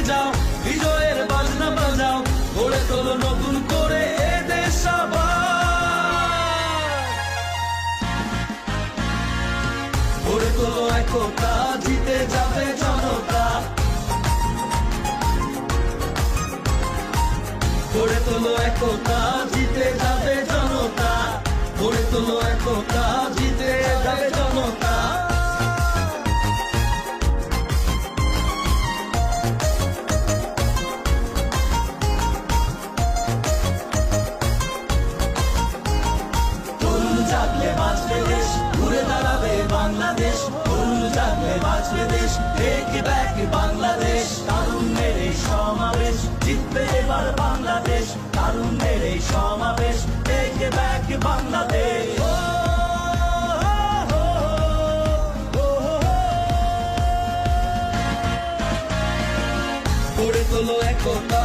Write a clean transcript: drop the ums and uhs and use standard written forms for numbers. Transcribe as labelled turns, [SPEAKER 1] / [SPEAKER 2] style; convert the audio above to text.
[SPEAKER 1] যাও, বিজয়ের বাজনা বাজাও, গড়ে তোলো নতুন করে এ দেশ আবার। গড়ে তোলো একতা, জিতে যাবে জনতা। গড়ে তোলো একতা, জিতে যাবে জনতা। গড়ে তোলো একতা, জিতে যাবে জনতা। তরুণ জাগলে বাঁচবে দেশ, ঘুরে দাঁড়াবে বাংলাদেশ। তরুণ জাগলে বাঁচবে দেশ, টেক ব্যাক বাংলাদেশ। তারুণ্যের এই সমাবেশ, জিতবে এবার বাংলাদেশ। তারুণ্যের এই সমাবেশ, টেক ব্যাক বাংলাদেশ। গড়ে তোলো একতা,